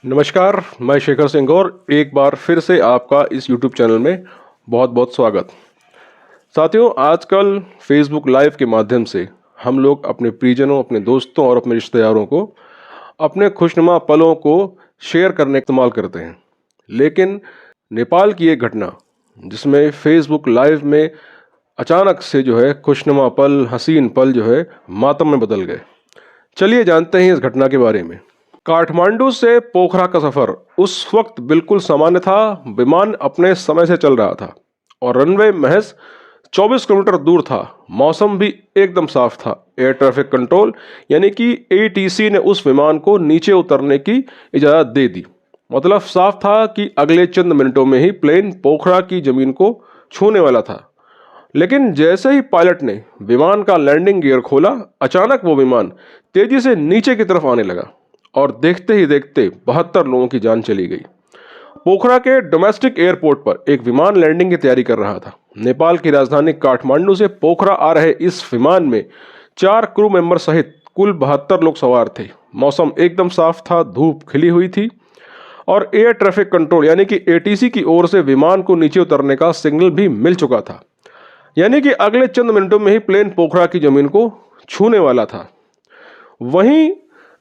नमस्कार, मैं शेखर सिंह और एक बार फिर से आपका इस YouTube चैनल में बहुत बहुत स्वागत। साथियों, आजकल Facebook लाइव के माध्यम से हम लोग अपने प्रियजनों, अपने दोस्तों और अपने रिश्तेदारों को अपने खुशनुमा पलों को शेयर करने का इस्तेमाल करते हैं। लेकिन नेपाल की एक घटना जिसमें Facebook लाइव में अचानक से जो है खुशनुमा पल, हसीन पल जो है मातम में बदल गए। चलिए जानते हैं इस घटना के बारे में। काठमांडू से पोखरा का सफर उस वक्त बिल्कुल सामान्य था। विमान अपने समय से चल रहा था और रनवे महज 24 किलोमीटर दूर था। मौसम भी एकदम साफ था। एयर ट्रैफिक कंट्रोल यानी कि एटीसी ने उस विमान को नीचे उतरने की इजाज़त दे दी। मतलब साफ था कि अगले चंद मिनटों में ही प्लेन पोखरा की जमीन को छूने वाला था। लेकिन जैसे ही पायलट ने विमान का लैंडिंग गियर खोला, अचानक वो विमान तेजी से नीचे की तरफ आने लगा और देखते ही देखते 72 लोगों की जान चली गई। पोखरा के डोमेस्टिक एयरपोर्ट पर एक विमान लैंडिंग की तैयारी कर रहा था। नेपाल की राजधानी काठमांडू से पोखरा आ रहे इस विमान में 4 क्रू मेंबर सहित कुल 72 लोग सवार थे। मौसम एकदम साफ था, धूप खिली हुई थी और एयर ट्रैफिक कंट्रोल यानी कि एटीसी की ओर से विमान को नीचे उतरने का सिग्नल भी मिल चुका था। यानी कि अगले चंद मिनटों में ही प्लेन पोखरा की जमीन को छूने वाला था। वहीं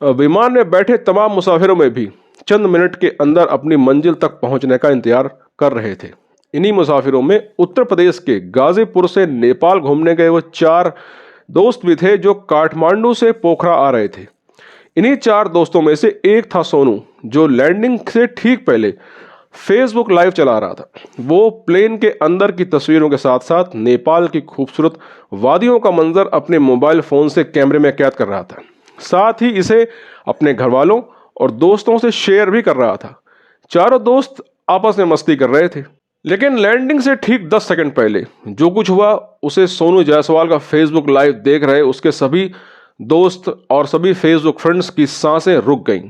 विमान में बैठे तमाम मुसाफिरों में भी चंद मिनट के अंदर अपनी मंजिल तक पहुंचने का इंतजार कर रहे थे। इन्हीं मुसाफिरों में उत्तर प्रदेश के गाजीपुर से नेपाल घूमने गए वो 4 दोस्त भी थे जो काठमांडू से पोखरा आ रहे थे। इन्हीं 4 दोस्तों में से एक था सोनू, जो लैंडिंग से ठीक पहले फेसबुक लाइव चला रहा था। वो प्लेन के अंदर की तस्वीरों के साथ साथ नेपाल की खूबसूरत वादियों का मंजर अपने मोबाइल फोन से कैमरे में कैद कर रहा था। साथ ही इसे अपने घर वालों और दोस्तों से शेयर भी कर रहा था। चारों दोस्त आपस में मस्ती कर रहे थे। लेकिन लैंडिंग से ठीक 10 सेकंड पहले जो कुछ हुआ उसे सोनू जायसवाल का फेसबुक लाइव देख रहे उसके सभी दोस्त और सभी फेसबुक फ्रेंड्स की सांसें रुक गईं।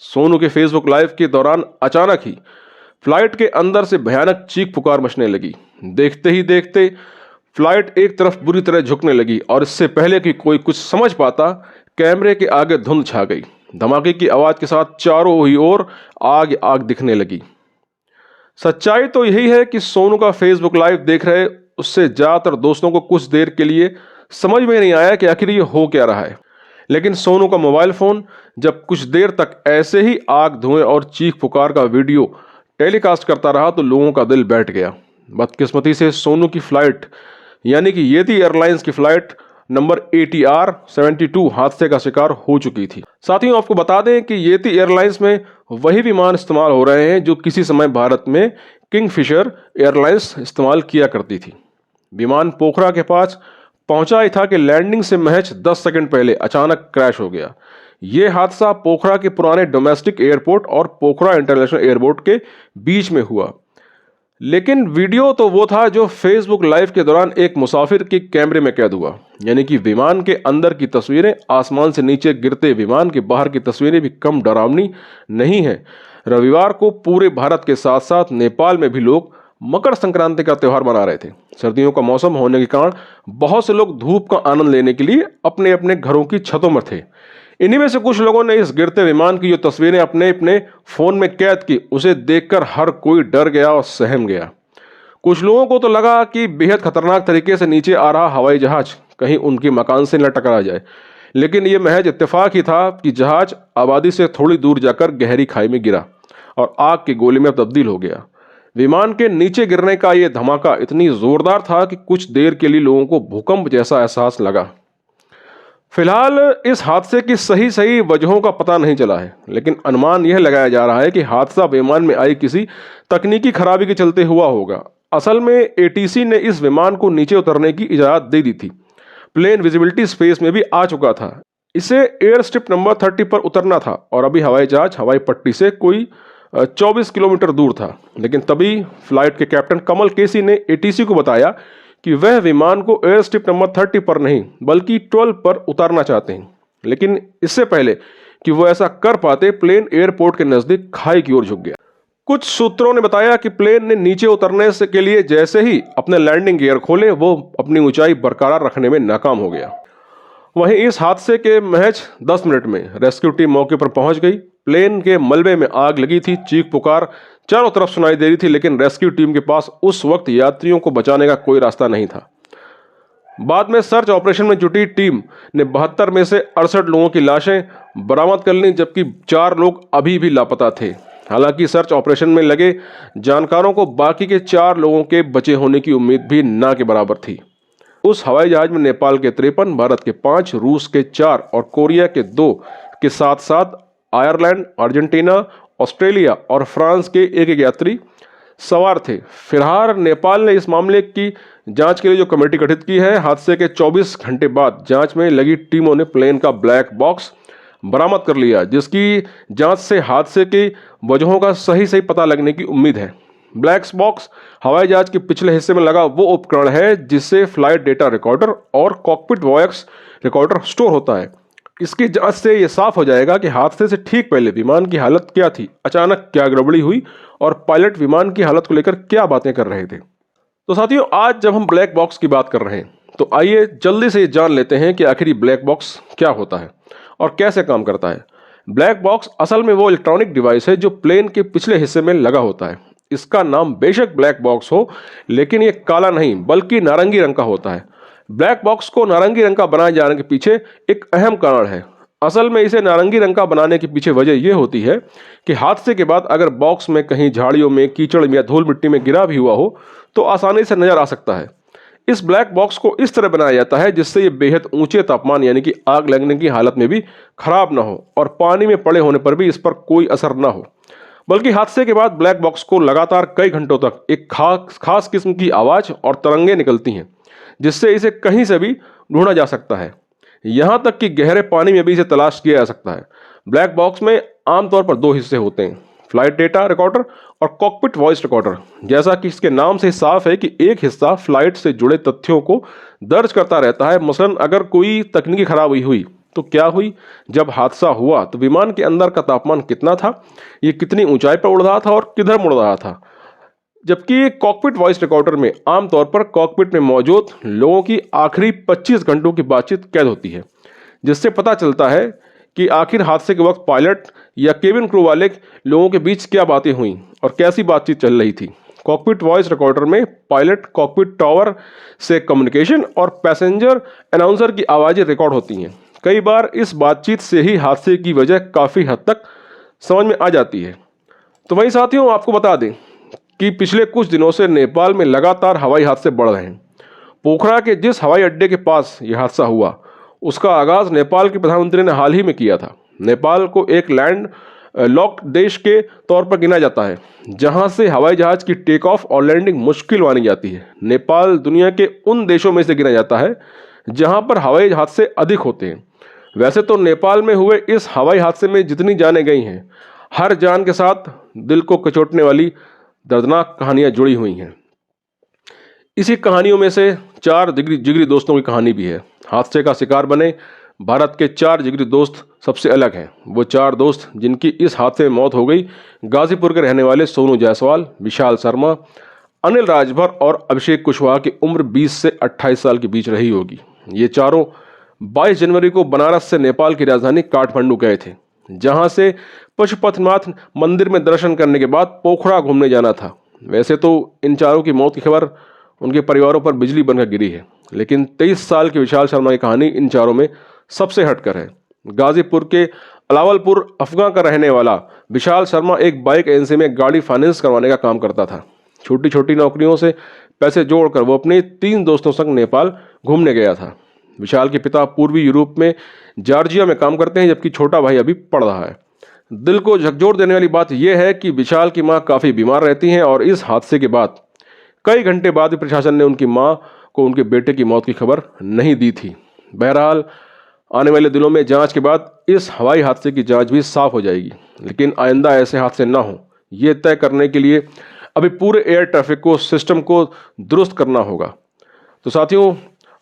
सोनू के फेसबुक लाइव के दौरान अचानक ही फ्लाइट के अंदर से भयानक चीख पुकार मचने लगी। देखते ही देखते फ्लाइट एक तरफ बुरी तरह झुकने लगी और इससे पहले कि कोई कुछ समझ पाता, कैमरे के आगे धुंध छा गई। धमाके की आवाज के साथ चारों ही ओर आग आग दिखने लगी। सच्चाई तो यही है कि सोनू का फेसबुक लाइव देख रहे उससे ज्यादातर दोस्तों को कुछ देर के लिए समझ में नहीं आया कि आखिर ये हो क्या रहा है। लेकिन सोनू का मोबाइल फोन जब कुछ देर तक ऐसे ही आग, धुएं और चीख पुकार का वीडियो टेलीकास्ट करता रहा तो लोगों का दिल बैठ गया। बदकिस्मती से सोनू की फ्लाइट यानी कि येती एयरलाइंस की फ्लाइट नंबर ATR 72 हादसे का शिकार हो चुकी थी। साथियों, आपको बता दें कि येती एयरलाइंस में वही विमान इस्तेमाल हो रहे हैं जो किसी समय भारत में किंगफिशर एयरलाइंस इस्तेमाल किया करती थी। विमान पोखरा के पास पहुंचा ही था कि लैंडिंग से महज 10 सेकंड पहले अचानक क्रैश हो गया। यह हादसा पोखरा के पुराने डोमेस्टिक एयरपोर्ट और पोखरा इंटरनेशनल एयरपोर्ट के बीच में हुआ। लेकिन वीडियो तो वो था जो फेसबुक लाइव के दौरान एक मुसाफिर के कैमरे में कैद हुआ। यानी कि विमान के अंदर की तस्वीरें आसमान से नीचे गिरते विमान के बाहर की तस्वीरें भी कम डरावनी नहीं है। रविवार को पूरे भारत के साथ साथ नेपाल में भी लोग मकर संक्रांति का त्यौहार मना रहे थे। सर्दियों का मौसम होने के कारण बहुत से लोग धूप का आनंद लेने के लिए अपने अपने घरों की छतों में थे। इन्हीं में से कुछ लोगों ने इस गिरते विमान की जो तस्वीरें अपने अपने फोन में कैद की, उसे देखकर हर कोई डर गया और सहम गया। कुछ लोगों को तो लगा कि बेहद खतरनाक तरीके से नीचे आ रहा हवाई जहाज कहीं उनके मकान से न टकरा जाए। लेकिन यह महज इत्तेफाक ही था कि जहाज आबादी से थोड़ी दूर जाकर गहरी खाई में गिरा और आग के गोले में तब्दील हो गया। विमान के नीचे गिरने का यह धमाका इतनी जोरदार था कि कुछ देर के लिए लोगों को भूकंप जैसा एहसास लगा। फिलहाल इस हादसे की सही वजहों का पता नहीं चला है, लेकिन अनुमान यह लगाया जा रहा है कि हादसा विमान में आई किसी तकनीकी खराबी के चलते हुआ होगा। असल में एटीसी ने इस विमान को नीचे उतरने की इजाजत दे दी थी। प्लेन विजिबिलिटी स्पेस में भी आ चुका था। इसे एयर स्ट्रिप नंबर 30 पर उतरना था और अभी हवाई जहाज हवाई पट्टी से कोई 24 किलोमीटर दूर था। लेकिन तभी फ्लाइट के कैप्टन कमल केसी ने एटीसी को बताया कि वह विमान को एयर स्ट्रिप नंबर 30 पर नहीं बल्कि 12 पर उतारना चाहते हैं। लेकिन इससे पहले कि वो ऐसा कर पाते, प्लेन एयरपोर्ट के नजदीक खाई की ओर झुक गया। कुछ सूत्रों ने बताया कि प्लेन ने नीचे उतरने से के लिए जैसे ही अपने लैंडिंग गियर खोले, वो अपनी ऊंचाई बरकरार रखने में नाकाम हो गया। वहीं इस हादसे के महज 10 मिनट में रेस्क्यू टीम मौके पर पहुंच गई। प्लेन के मलबे में आग लगी थी। चीख पुकार चारों तरफ सुनाई दे रही थी, लेकिन रेस्क्यू टीम के पास उस वक्त यात्रियों को बचाने का कोई रास्ता नहीं था। बाद में सर्च ऑपरेशन में जुटी टीम ने 72 में से 68 लोगों की लाशें बरामद कर लीं, जबकि 4 लोग अभी भी लापता थे। हालांकि सर्च ऑपरेशन में लगे जानकारों को बाकी के 4 लोगों के बचे होने की उम्मीद भी ना के बराबर थी। उस हवाई जहाज में नेपाल के 53, भारत के 5, रूस के 4 और कोरिया के 2 के साथ साथ आयरलैंड, अर्जेंटीना, ऑस्ट्रेलिया और फ्रांस के एक यात्री सवार थे। फिलहाल नेपाल ने इस मामले की जांच के लिए जो कमेटी गठित की है, हादसे के 24 घंटे बाद जांच में लगी टीमों ने प्लेन का ब्लैक बॉक्स बरामद कर लिया, जिसकी जांच से हादसे की वजहों का सही पता लगने की उम्मीद है। ब्लैक बॉक्स हवाई जहाज के पिछले हिस्से में लगा वो उपकरण है जिससे फ्लाइट डेटा रिकॉर्डर और कॉकपिट वॉयस रिकॉर्डर स्टोर होता है। इसकी जांच से ये साफ हो जाएगा कि हादसे से ठीक पहले विमान की हालत क्या थी, अचानक क्या गड़बड़ी हुई और पायलट विमान की हालत को लेकर क्या बातें कर रहे थे। तो साथियों, आज जब हम ब्लैक बॉक्स की बात कर रहे हैं तो आइए जल्दी से जान लेते हैं कि आखिर ब्लैक बॉक्स क्या होता है और कैसे काम करता है। ब्लैक बॉक्स असल में वो इलेक्ट्रॉनिक डिवाइस है जो प्लेन के पिछले हिस्से में लगा होता है। इसका नाम बेशक ब्लैक बॉक्स हो, लेकिन ये काला नहीं बल्कि नारंगी रंग का होता है। ब्लैक बॉक्स को नारंगी रंग का बनाए जाने के पीछे एक अहम कारण है। असल में इसे नारंगी रंग का बनाने के पीछे वजह यह होती है कि हादसे के बाद अगर बॉक्स में कहीं झाड़ियों में, कीचड़ में या धूल मिट्टी में गिरा भी हुआ हो तो आसानी से नजर आ सकता है। इस ब्लैक बॉक्स को इस तरह बनाया जाता है जिससे ये बेहद ऊंचे तापमान यानी कि आग लगने की हालत में भी खराब ना हो और पानी में पड़े होने पर भी इस पर कोई असर ना हो, बल्कि हादसे के बाद ब्लैक बॉक्स को लगातार कई घंटों तक एक खास किस्म की आवाज और तरंगें निकलती हैं, जिससे इसे कहीं से भी ढूंढा जा सकता है। यहां तक कि गहरे पानी में भी इसे तलाश किया जा सकता है। ब्लैक बॉक्स में आमतौर पर 2 हिस्से होते हैं, फ्लाइट डेटा रिकॉर्डर और कॉकपिट वॉइस रिकॉर्डर। जैसा कि इसके नाम से साफ है कि एक हिस्सा फ्लाइट से जुड़े तथ्यों को दर्ज करता रहता है। मसलन अगर कोई तकनीकी खराबी हुई तो क्या हुई, जब हादसा हुआ तो विमान के अंदर का तापमान कितना था, ये कितनी ऊंचाई पर उड़ रहा था और किधर मुड़ रहा था। जबकि कॉकपिट वॉइस रिकॉर्डर में आमतौर पर कॉकपिट में मौजूद लोगों की आखिरी 25 घंटों की बातचीत कैद होती है, जिससे पता चलता है कि आखिर हादसे के वक्त पायलट या केबिन क्रू वाले लोगों के बीच क्या बातें हुई और कैसी बातचीत चल रही थी। कॉकपिट वॉइस रिकॉर्डर में पायलट कॉकपिट टावर से कम्युनिकेशन और पैसेंजर अनाउंसर की आवाज़ें रिकॉर्ड होती हैं। कई बार इस बातचीत से ही हादसे की वजह काफ़ी हद तक समझ में आ जाती है। तो वहीं साथियों, आपको बता दें कि पिछले कुछ दिनों से नेपाल में लगातार हवाई हादसे बढ़ रहे हैं। पोखरा के जिस हवाई अड्डे के पास यह हादसा हुआ उसका आगाज नेपाल के प्रधानमंत्री ने हाल ही में किया था। नेपाल को एक लैंड लॉक्ड देश के तौर पर गिना जाता है, जहां से हवाई जहाज की टेक ऑफ और लैंडिंग मुश्किल मानी जाती है। नेपाल दुनिया के उन देशों में से गिना जाता है जहां पर हवाई हादसे अधिक होते हैं। वैसे तो नेपाल में हुए इस हवाई हादसे में जितनी जानें गई हैं, हर जान के साथ दिल को कचोटने वाली दर्दनाक कहानियां जुड़ी हुई हैं। इसी कहानियों में से 4 जिगरी दोस्तों की कहानी भी है। हादसे का शिकार बने भारत के 4 जिगरी दोस्त सबसे अलग हैं। वो 4 दोस्त जिनकी इस हादसे में मौत हो गई, गाजीपुर के रहने वाले सोनू जायसवाल, विशाल शर्मा, अनिल राजभर और अभिषेक कुशवाहा की उम्र 20 से 28 साल के बीच रही होगी। ये चारों 22 जनवरी को बनारस से नेपाल की राजधानी काठमांडू गए थे, जहां से पशुपतिनाथ मंदिर में दर्शन करने के बाद पोखरा घूमने जाना था। वैसे तो इन चारों की मौत की खबर उनके परिवारों पर बिजली बनकर गिरी है, लेकिन 23 साल के विशाल शर्मा की कहानी इन चारों में सबसे हटकर है। गाजीपुर के अलावलपुर अफगां का रहने वाला विशाल शर्मा एक बाइक एजेंसी में गाड़ी फाइनेंस करवाने का काम करता था। छोटी छोटी नौकरियों से पैसे जोड़कर वो अपने 3 दोस्तों संग नेपाल घूमने गया था। विशाल के पिता पूर्वी यूरोप में जॉर्जिया में काम करते हैं, जबकि छोटा भाई अभी पढ़ रहा है। दिल को झकझोर देने वाली बात यह है कि विशाल की मां काफ़ी बीमार रहती हैं और इस हादसे के बाद कई घंटे बाद भी प्रशासन ने उनकी मां को उनके बेटे की मौत की खबर नहीं दी थी। बहरहाल आने वाले दिनों में जांच के बाद इस हवाई हादसे की जांच भी साफ हो जाएगी, लेकिन आइंदा ऐसे हादसे ना हो ये तय करने के लिए अभी पूरे एयर ट्रैफिक को सिस्टम को दुरुस्त करना होगा। तो साथियों,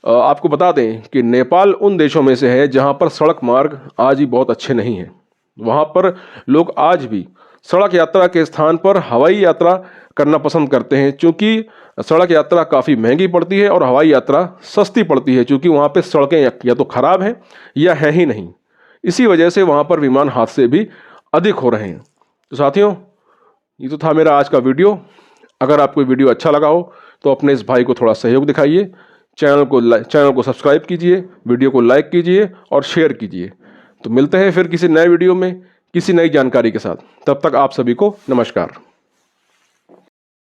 आपको बता दें कि नेपाल उन देशों में से है जहां पर सड़क मार्ग आज भी बहुत अच्छे नहीं हैं। वहां पर लोग आज भी सड़क यात्रा के स्थान पर हवाई यात्रा करना पसंद करते हैं, क्योंकि सड़क यात्रा काफ़ी महंगी पड़ती है और हवाई यात्रा सस्ती पड़ती है, क्योंकि वहाँ पे सड़कें या तो ख़राब हैं या है ही नहीं। इसी वजह से वहाँ पर विमान हादसे भी अधिक हो रहे हैं। तो साथियों, ये तो था मेरा आज का वीडियो। अगर आपको वीडियो अच्छा लगा हो तो अपने इस भाई को थोड़ा सहयोग दिखाइए, चैनल को सब्सक्राइब कीजिए, वीडियो को लाइक कीजिए और शेयर कीजिए। तो मिलते हैं फिर किसी नए वीडियो में किसी नई जानकारी के साथ। तब तक आप सभी को नमस्कार।